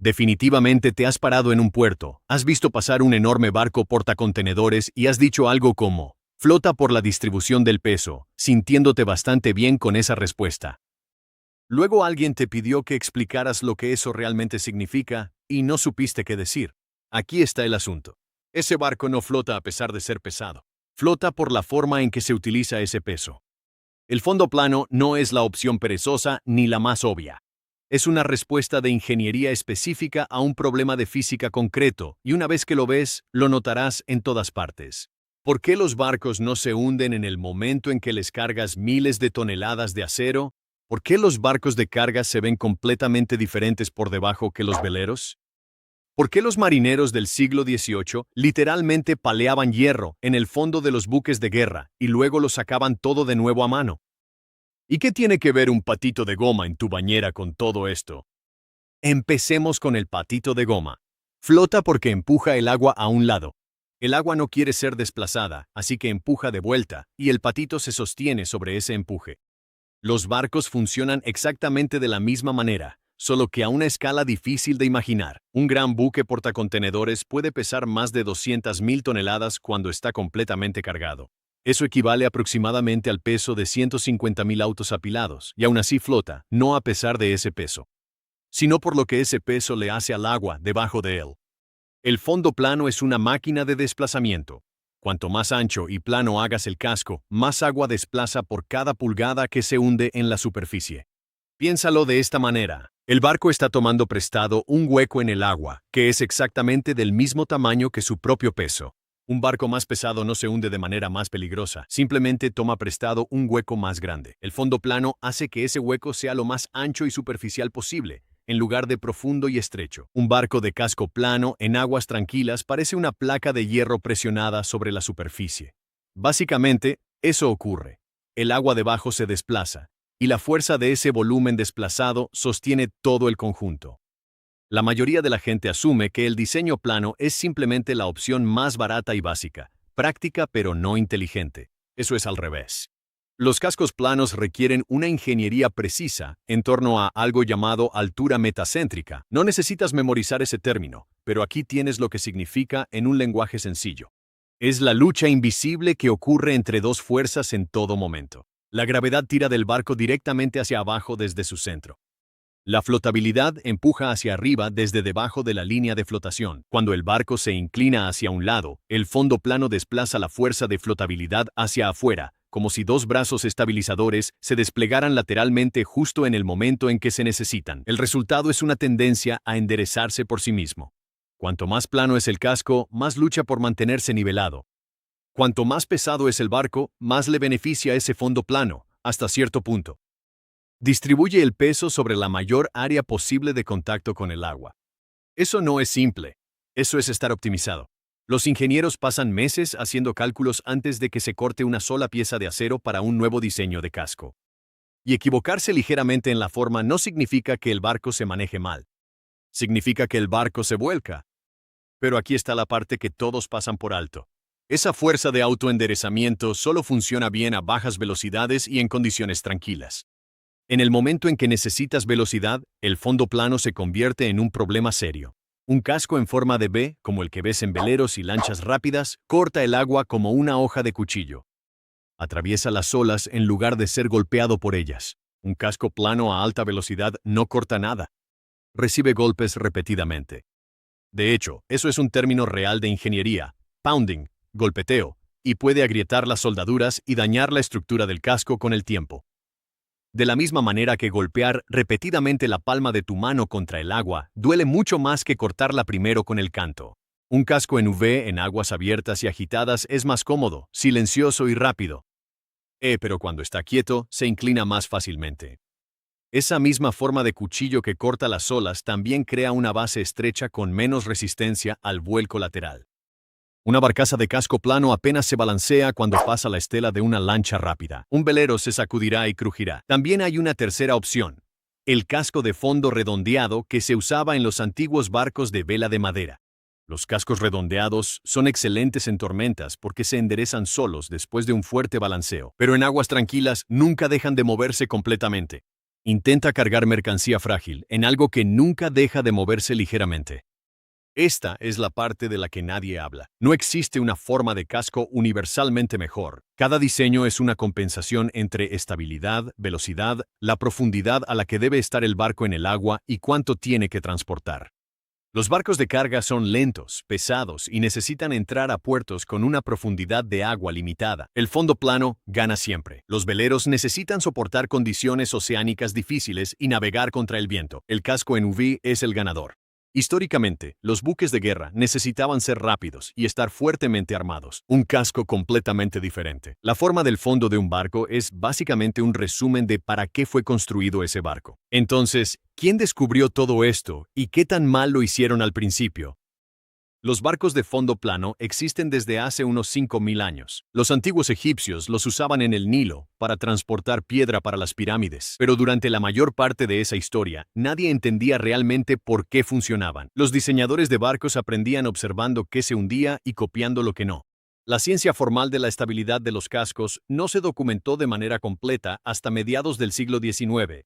Definitivamente te has parado en un puerto, has visto pasar un enorme barco portacontenedores y has dicho algo como, flota por la distribución del peso, sintiéndote bastante bien con esa respuesta. Luego alguien te pidió que explicaras lo que eso realmente significa y no supiste qué decir. Aquí está el asunto. Ese barco no flota a pesar de ser pesado. Flota por la forma en que se utiliza ese peso. El fondo plano no es la opción perezosa ni la más obvia. Es una respuesta de ingeniería específica a un problema de física concreto, y una vez que lo ves, lo notarás en todas partes. ¿Por qué los barcos no se hunden en el momento en que les cargas miles de toneladas de acero? ¿Por qué los barcos de carga se ven completamente diferentes por debajo que los veleros? ¿Por qué los marineros del siglo XVIII literalmente paleaban hierro en el fondo de los buques de guerra y luego lo sacaban todo de nuevo a mano? ¿Y qué tiene que ver un patito de goma en tu bañera con todo esto? Empecemos con el patito de goma. Flota porque empuja el agua a un lado. El agua no quiere ser desplazada, así que empuja de vuelta, y el patito se sostiene sobre ese empuje. Los barcos funcionan exactamente de la misma manera, solo que a una escala difícil de imaginar. Un gran buque portacontenedores puede pesar más de 200.000 toneladas cuando está completamente cargado. Eso equivale aproximadamente al peso de 150.000 autos apilados, y aún así flota, no a pesar de ese peso, sino por lo que ese peso le hace al agua debajo de él. El fondo plano es una máquina de desplazamiento. Cuanto más ancho y plano hagas el casco, más agua desplaza por cada pulgada que se hunde en la superficie. Piénsalo de esta manera. El barco está tomando prestado un hueco en el agua, que es exactamente del mismo tamaño que su propio peso. Un barco más pesado no se hunde de manera más peligrosa, simplemente toma prestado un hueco más grande. El fondo plano hace que ese hueco sea lo más ancho y superficial posible, en lugar de profundo y estrecho. Un barco de casco plano en aguas tranquilas parece una placa de hierro presionada sobre la superficie. Básicamente, eso ocurre. El agua debajo se desplaza, y la fuerza de ese volumen desplazado sostiene todo el conjunto. La mayoría de la gente asume que el diseño plano es simplemente la opción más barata y básica, práctica pero no inteligente. Eso es al revés. Los cascos planos requieren una ingeniería precisa en torno a algo llamado altura metacéntrica. No necesitas memorizar ese término, pero aquí tienes lo que significa en un lenguaje sencillo. Es la lucha invisible que ocurre entre dos fuerzas en todo momento. La gravedad tira del barco directamente hacia abajo desde su centro. La flotabilidad empuja hacia arriba desde debajo de la línea de flotación. Cuando el barco se inclina hacia un lado, el fondo plano desplaza la fuerza de flotabilidad hacia afuera, como si dos brazos estabilizadores se desplegaran lateralmente justo en el momento en que se necesitan. El resultado es una tendencia a enderezarse por sí mismo. Cuanto más plano es el casco, más lucha por mantenerse nivelado. Cuanto más pesado es el barco, más le beneficia ese fondo plano, hasta cierto punto. Distribuye el peso sobre la mayor área posible de contacto con el agua. Eso no es simple. Eso es estar optimizado. Los ingenieros pasan meses haciendo cálculos antes de que se corte una sola pieza de acero para un nuevo diseño de casco. Y equivocarse ligeramente en la forma no significa que el barco se maneje mal. Significa que el barco se vuelca. Pero aquí está la parte que todos pasan por alto. Esa fuerza de autoenderezamiento solo funciona bien a bajas velocidades y en condiciones tranquilas. En el momento en que necesitas velocidad, el fondo plano se convierte en un problema serio. Un casco en forma de V, como el que ves en veleros y lanchas rápidas, corta el agua como una hoja de cuchillo. Atraviesa las olas en lugar de ser golpeado por ellas. Un casco plano a alta velocidad no corta nada. Recibe golpes repetidamente. De hecho, eso es un término real de ingeniería, pounding, golpeteo, y puede agrietar las soldaduras y dañar la estructura del casco con el tiempo. De la misma manera que golpear repetidamente la palma de tu mano contra el agua duele mucho más que cortarla primero con el canto. Un casco en V en aguas abiertas y agitadas es más cómodo, silencioso y rápido. Pero cuando está quieto, se inclina más fácilmente. Esa misma forma de cuchillo que corta las olas también crea una base estrecha con menos resistencia al vuelco lateral. Una barcaza de casco plano apenas se balancea cuando pasa la estela de una lancha rápida. Un velero se sacudirá y crujirá. También hay una tercera opción: el casco de fondo redondeado que se usaba en los antiguos barcos de vela de madera. Los cascos redondeados son excelentes en tormentas porque se enderezan solos después de un fuerte balanceo, pero en aguas tranquilas nunca dejan de moverse completamente. Intenta cargar mercancía frágil en algo que nunca deja de moverse ligeramente. Esta es la parte de la que nadie habla. No existe una forma de casco universalmente mejor. Cada diseño es una compensación entre estabilidad, velocidad, la profundidad a la que debe estar el barco en el agua y cuánto tiene que transportar. Los barcos de carga son lentos, pesados y necesitan entrar a puertos con una profundidad de agua limitada. El fondo plano gana siempre. Los veleros necesitan soportar condiciones oceánicas difíciles y navegar contra el viento. El casco en UV es el ganador. Históricamente, los buques de guerra necesitaban ser rápidos y estar fuertemente armados. Un casco completamente diferente. La forma del fondo de un barco es básicamente un resumen de para qué fue construido ese barco. Entonces, ¿quién descubrió todo esto y qué tan mal lo hicieron al principio? Los barcos de fondo plano existen desde hace unos 5.000 años. Los antiguos egipcios los usaban en el Nilo para transportar piedra para las pirámides, pero durante la mayor parte de esa historia, nadie entendía realmente por qué funcionaban. Los diseñadores de barcos aprendían observando qué se hundía y copiando lo que no. La ciencia formal de la estabilidad de los cascos no se documentó de manera completa hasta mediados del siglo XIX.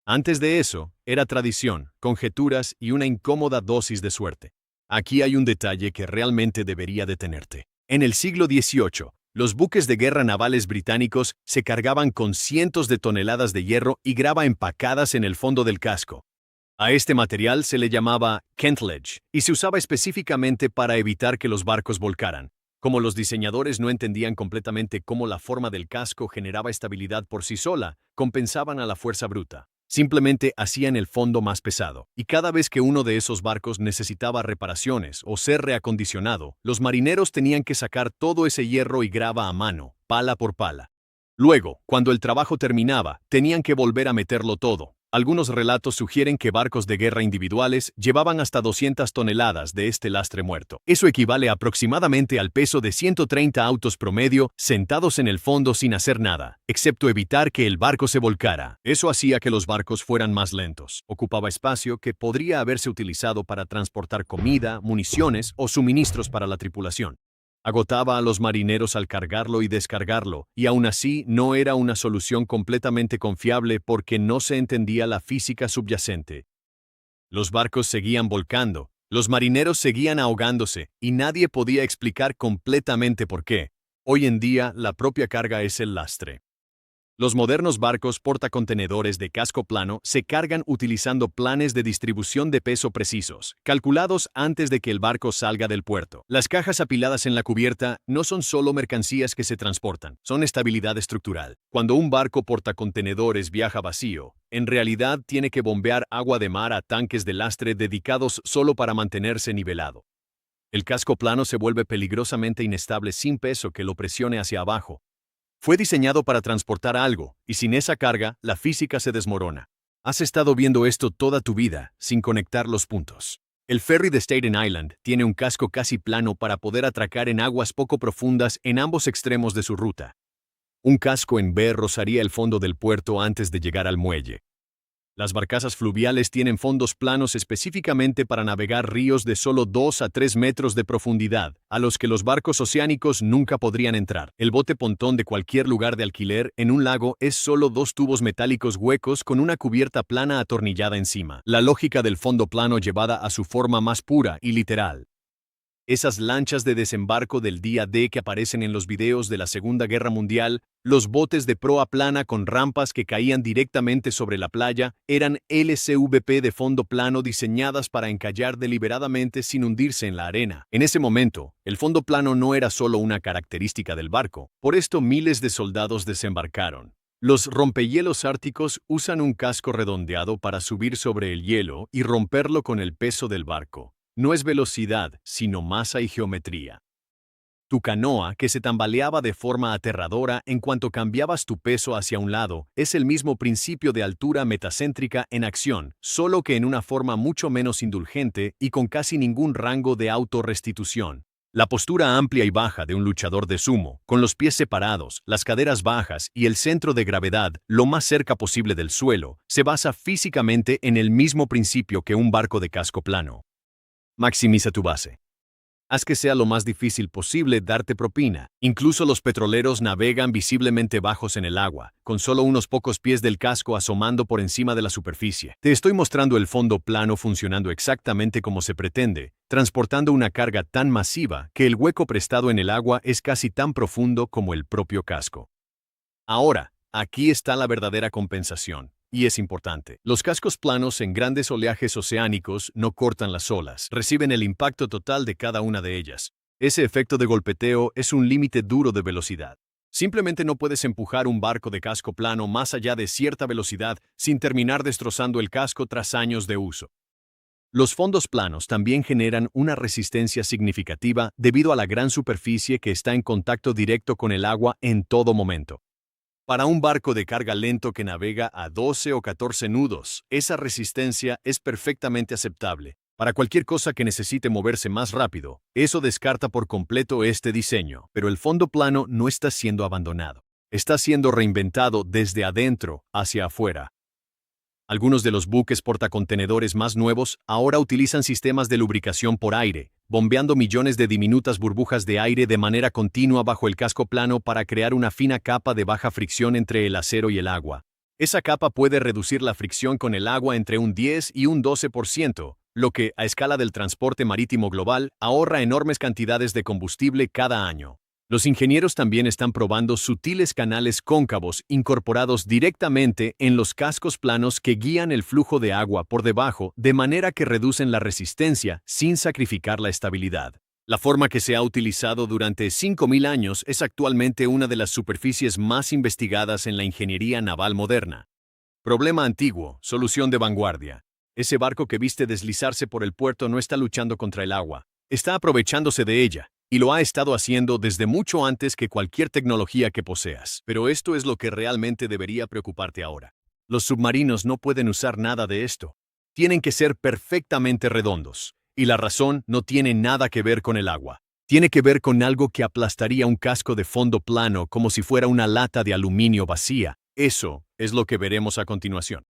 Antes de eso, era tradición, conjeturas y una incómoda dosis de suerte. Aquí hay un detalle que realmente debería detenerte. En el siglo XVIII, los buques de guerra navales británicos se cargaban con cientos de toneladas de hierro y grava empacadas en el fondo del casco. A este material se le llamaba Kentledge y se usaba específicamente para evitar que los barcos volcaran. Como los diseñadores no entendían completamente cómo la forma del casco generaba estabilidad por sí sola, compensaban a la fuerza bruta. Simplemente hacían el fondo más pesado, y cada vez que uno de esos barcos necesitaba reparaciones o ser reacondicionado, los marineros tenían que sacar todo ese hierro y grava a mano, pala por pala. Luego, cuando el trabajo terminaba, tenían que volver a meterlo todo. Algunos relatos sugieren que barcos de guerra individuales llevaban hasta 200 toneladas de este lastre muerto. Eso equivale aproximadamente al peso de 130 autos promedio sentados en el fondo sin hacer nada, excepto evitar que el barco se volcara. Eso hacía que los barcos fueran más lentos. Ocupaba espacio que podría haberse utilizado para transportar comida, municiones o suministros para la tripulación. Agotaba a los marineros al cargarlo y descargarlo, y aún así no era una solución completamente confiable porque no se entendía la física subyacente. Los barcos seguían volcando, los marineros seguían ahogándose, y nadie podía explicar completamente por qué. Hoy en día, la propia carga es el lastre. Los modernos barcos portacontenedores de casco plano se cargan utilizando planes de distribución de peso precisos, calculados antes de que el barco salga del puerto. Las cajas apiladas en la cubierta no son solo mercancías que se transportan, son estabilidad estructural. Cuando un barco portacontenedores viaja vacío, en realidad tiene que bombear agua de mar a tanques de lastre dedicados solo para mantenerse nivelado. El casco plano se vuelve peligrosamente inestable sin peso que lo presione hacia abajo. Fue diseñado para transportar algo, y sin esa carga, la física se desmorona. Has estado viendo esto toda tu vida, sin conectar los puntos. El ferry de Staten Island tiene un casco casi plano para poder atracar en aguas poco profundas en ambos extremos de su ruta. Un casco en B rozaría el fondo del puerto antes de llegar al muelle. Las barcazas fluviales tienen fondos planos específicamente para navegar ríos de solo 2 a 3 metros de profundidad, a los que los barcos oceánicos nunca podrían entrar. El bote pontón de cualquier lugar de alquiler en un lago es solo 2 tubos metálicos huecos con una cubierta plana atornillada encima. La lógica del fondo plano llevada a su forma más pura y literal. Esas lanchas de desembarco del día D que aparecen en los videos de la Segunda Guerra Mundial, los botes de proa plana con rampas que caían directamente sobre la playa, eran LCVP de fondo plano diseñadas para encallar deliberadamente sin hundirse en la arena. En ese momento, el fondo plano no era solo una característica del barco, por esto miles de soldados desembarcaron. Los rompehielos árticos usan un casco redondeado para subir sobre el hielo y romperlo con el peso del barco. No es velocidad, sino masa y geometría. Tu canoa, que se tambaleaba de forma aterradora en cuanto cambiabas tu peso hacia un lado, es el mismo principio de altura metacéntrica en acción, solo que en una forma mucho menos indulgente y con casi ningún rango de autorrestitución. La postura amplia y baja de un luchador de sumo, con los pies separados, las caderas bajas y el centro de gravedad lo más cerca posible del suelo, se basa físicamente en el mismo principio que un barco de casco plano. Maximiza tu base. Haz que sea lo más difícil posible darte propina. Incluso los petroleros navegan visiblemente bajos en el agua, con solo unos pocos pies del casco asomando por encima de la superficie. Te estoy mostrando el fondo plano funcionando exactamente como se pretende, transportando una carga tan masiva que el hueco prestado en el agua es casi tan profundo como el propio casco. Ahora, aquí está la verdadera compensación. Y es importante. Los cascos planos en grandes oleajes oceánicos no cortan las olas, reciben el impacto total de cada una de ellas. Ese efecto de golpeteo es un límite duro de velocidad. Simplemente no puedes empujar un barco de casco plano más allá de cierta velocidad sin terminar destrozando el casco tras años de uso. Los fondos planos también generan una resistencia significativa debido a la gran superficie que está en contacto directo con el agua en todo momento. Para un barco de carga lento que navega a 12 o 14 nudos, esa resistencia es perfectamente aceptable. Para cualquier cosa que necesite moverse más rápido, eso descarta por completo este diseño, pero el fondo plano no está siendo abandonado. Está siendo reinventado desde adentro hacia afuera. Algunos de los buques portacontenedores más nuevos ahora utilizan sistemas de lubricación por aire, bombeando millones de diminutas burbujas de aire de manera continua bajo el casco plano para crear una fina capa de baja fricción entre el acero y el agua. Esa capa puede reducir la fricción con el agua entre un 10 y un 12%, lo que, a escala del transporte marítimo global, ahorra enormes cantidades de combustible cada año. Los ingenieros también están probando sutiles canales cóncavos incorporados directamente en los cascos planos que guían el flujo de agua por debajo de manera que reducen la resistencia sin sacrificar la estabilidad. La forma que se ha utilizado durante 5.000 años es actualmente una de las superficies más investigadas en la ingeniería naval moderna. Problema antiguo, solución de vanguardia. Ese barco que viste deslizarse por el puerto no está luchando contra el agua, está aprovechándose de ella. Y lo ha estado haciendo desde mucho antes que cualquier tecnología que poseas. Pero esto es lo que realmente debería preocuparte ahora. Los submarinos no pueden usar nada de esto. Tienen que ser perfectamente redondos. Y la razón no tiene nada que ver con el agua. Tiene que ver con algo que aplastaría un casco de fondo plano como si fuera una lata de aluminio vacía. Eso es lo que veremos a continuación.